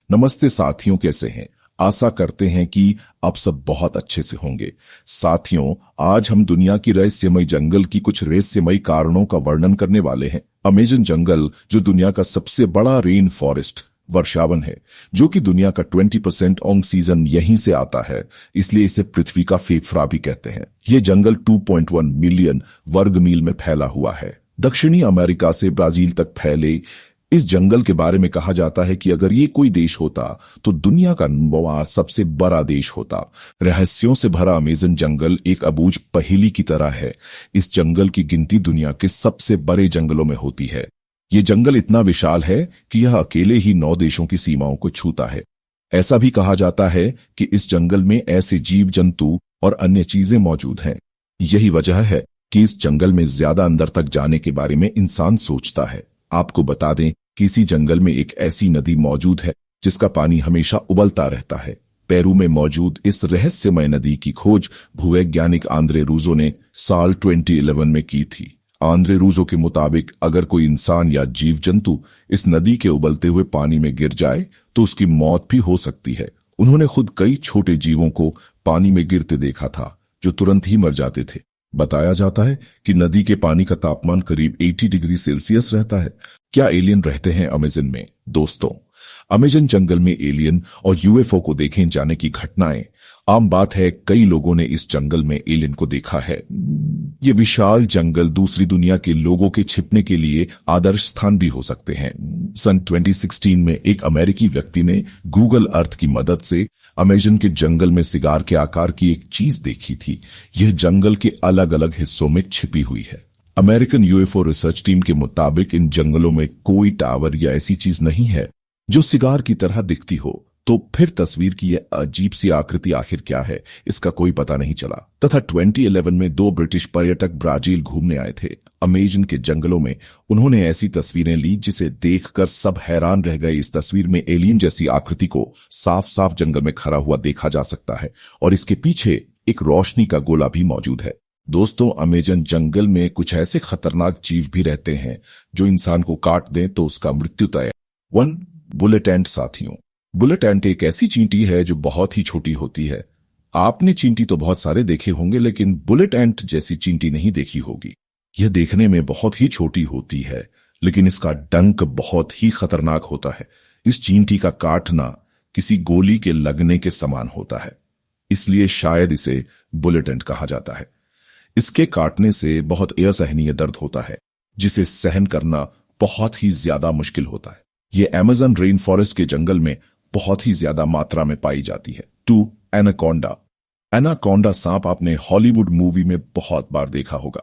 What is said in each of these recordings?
नमस्ते साथियों, कैसे हैं? आशा करते हैं कि आप सब बहुत अच्छे से होंगे। साथियों, आज हम दुनिया की रहस्यमय जंगल की कुछ रहस्यमय कारणों का वर्णन करने वाले हैं। अमेज़न जंगल, जो दुनिया का सबसे बड़ा रेन फॉरेस्ट वर्षावन है, जो कि दुनिया का 20% ऑक्सीजन यहीं से आता है, इसलिए इसे पृथ्वी का फेफड़ा भी कहते हैं। ये जंगल 2.1 मिलियन वर्ग मील में फैला हुआ है। दक्षिणी अमेरिका से ब्राजील तक फैले इस जंगल के बारे में कहा जाता है कि अगर ये कोई देश होता तो दुनिया का 9वां सबसे बड़ा देश होता। रहस्यों से भरा अमेज़न जंगल एक अबूझ पहेली की तरह है। इस जंगल की गिनती दुनिया के सबसे बड़े जंगलों में होती है। ये जंगल इतना विशाल है कि यह अकेले ही 9 देशों की सीमाओं को छूता है। ऐसा भी कहा जाता है कि इस जंगल में ऐसे जीव जंतु और अन्य चीजें मौजूद हैं। यही वजह है कि इस जंगल में ज्यादा अंदर तक जाने के बारे में इंसान सोचता है। आपको बता दें कि इसी जंगल में एक ऐसी नदी मौजूद है जिसका पानी हमेशा उबलता रहता है। पेरू में मौजूद इस रहस्यमय नदी की खोज भूवैज्ञानिक आंद्रे रूजो ने साल 2011 में की थी। आंद्रे रूजो के मुताबिक अगर कोई इंसान या जीव जंतु इस नदी के उबलते हुए पानी में गिर जाए तो उसकी मौत भी हो सकती है। उन्होंने खुद कई छोटे जीवों को पानी में गिरते देखा था जो तुरंत ही मर जाते थे। बताया जाता है कि नदी के पानी का तापमान करीब 80 डिग्री सेल्सियस रहता है। क्या एलियन रहते हैं अमेज़न में? दोस्तों, अमेज़न जंगल में एलियन और यूएफओ को देखे जाने की घटनाएं आम बात है। कई लोगों ने इस जंगल में एलियन को देखा है। ये विशाल जंगल दूसरी दुनिया के लोगों के छिपने के लिए आदर्श स्थान भी हो सकते हैं। सन 2016 में एक अमेरिकी व्यक्ति ने गूगल अर्थ की मदद से अमेज़न के जंगल में सिगार के आकार की एक चीज देखी थी। यह जंगल के अलग अलग हिस्सों में छिपी हुई है। अमेरिकन यूएफओ रिसर्च टीम के मुताबिक इन जंगलों में कोई टावर या ऐसी चीज नहीं है जो सिगार की तरह दिखती हो। तो फिर तस्वीर की यह अजीब सी आकृति आखिर क्या है, इसका कोई पता नहीं चला। तथा 2011 में 2 ब्रिटिश पर्यटक ब्राजील घूमने आए थे। अमेज़न के जंगलों में उन्होंने ऐसी तस्वीरें ली जिसे देखकर सब हैरान रह गए। इस तस्वीर में एलियन जैसी आकृति को साफ साफ जंगल में खड़ा हुआ देखा जा सकता है और इसके पीछे एक रोशनी का गोला भी मौजूद है। दोस्तों, अमेज़न जंगल में कुछ ऐसे खतरनाक जीव भी रहते हैं जो इंसान को काट दें तो उसका मृत्यु तय। 1. बुलेट एंट। साथियों, बुलेट एंट एक ऐसी चींटी है जो बहुत ही छोटी होती है। आपने चींटी तो बहुत सारे देखे होंगे, लेकिन बुलेट एंट जैसी चींटी नहीं देखी होगी। यह देखने में बहुत ही छोटी होती है, लेकिन इसका डंक बहुत ही खतरनाक होता है। इस चींटी का काटना किसी गोली के लगने के समान होता है, इसलिए शायद इसे बुलेट एंट कहा जाता है। इसके काटने से बहुत असहनीय दर्द होता है, जिसे सहन करना बहुत ही ज्यादा मुश्किल होता है। ये अमेज़न रेन फॉरेस्ट के जंगल में बहुत ही ज्यादा मात्रा में पाई जाती है। 2. एनाकोंडा। एनाकोंडा सांप आपने हॉलीवुड मूवी में बहुत बार देखा होगा,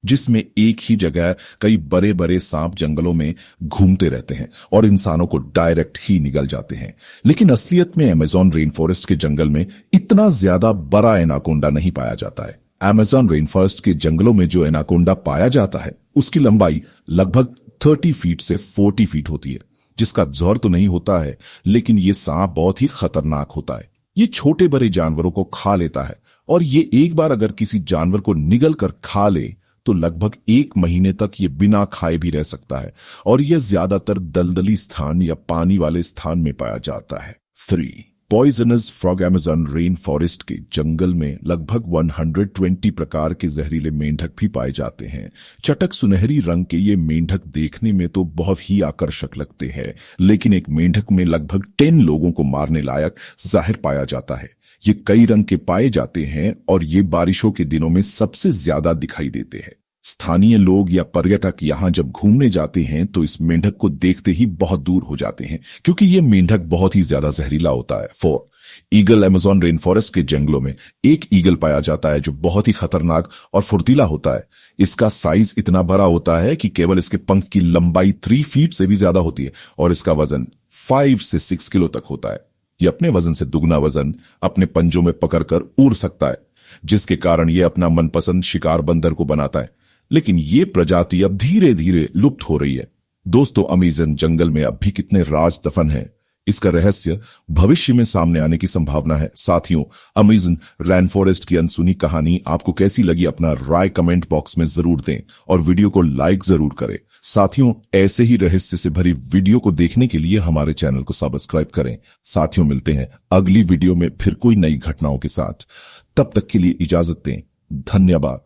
जिसमें एक ही जगह कई बड़े बड़े सांप जंगलों में घूमते रहते हैं और इंसानों को डायरेक्ट ही निगल जाते हैं। लेकिन असलियत में अमेज़न रेन फॉरेस्ट के जंगल में इतना ज्यादा बड़ा एनाकोंडा नहीं पाया जाता है। अमेज़न रेन फॉरेस्ट के जंगलों में जो एनाकोंडा पाया जाता है उसकी लंबाई लगभग 30 फीट से 40 फीट होती है, जिसका जोर तो नहीं होता है, लेकिन ये सांप बहुत ही खतरनाक होता है। ये छोटे बड़े जानवरों को खा लेता है और ये एक बार अगर किसी जानवर को निगल कर खा ले तो लगभग 1 महीने तक ये बिना खाए भी रह सकता है और यह ज्यादातर दलदली स्थान या पानी वाले स्थान में पाया जाता है। 3. Poisonous frog. Amazon rain forest के जंगल में लगभग 120 प्रकार के जहरीले मेंढक भी पाए जाते हैं। चटक सुनहरी रंग के ये मेंढक देखने में तो बहुत ही आकर्षक लगते हैं, लेकिन एक मेंढक में लगभग 10 लोगों को मारने लायक जहर पाया जाता है। ये कई रंग के पाए जाते हैं और ये बारिशों के दिनों में सबसे ज्यादा दिखाई देते हैं। स्थानीय लोग या पर्यटक यहाँ जब घूमने जाते हैं तो इस मेंढक को देखते ही बहुत दूर हो जाते हैं, क्योंकि ये मेंढक बहुत ही ज्यादा जहरीला होता है। 4. ईगल। अमेज़न रेन फॉरेस्ट के जंगलों में एक ईगल पाया जाता है जो बहुत ही खतरनाक और फुर्तीला होता है। इसका साइज इतना बड़ा होता है कि केवल इसके पंख की लंबाई 3 फीट से भी ज्यादा होती है और इसका वजन 5 से 6 किलो तक होता है। ये अपने वजन से दुगना वजन अपने पंजों में पकड़कर उड़ सकता है, जिसके कारण ये अपना मनपसंद शिकार बंदर को बनाता है। लेकिन ये प्रजाति अब धीरे धीरे लुप्त हो रही है। दोस्तों, अमेज़न जंगल में अब भी कितने राज दफन हैं, इसका रहस्य भविष्य में सामने आने की संभावना है। साथियों, अमेज़न रेन फॉरेस्ट की अनसुनी कहानी आपको कैसी लगी, अपना राय कमेंट बॉक्स में जरूर दें और वीडियो को लाइक जरूर करें। साथियों, ऐसे ही रहस्य से भरी वीडियो को देखने के लिए हमारे चैनल को सब्सक्राइब करें। साथियों, मिलते हैं अगली वीडियो में फिर कोई नई घटनाओं के साथ। तब तक के लिए इजाजत दें। धन्यवाद।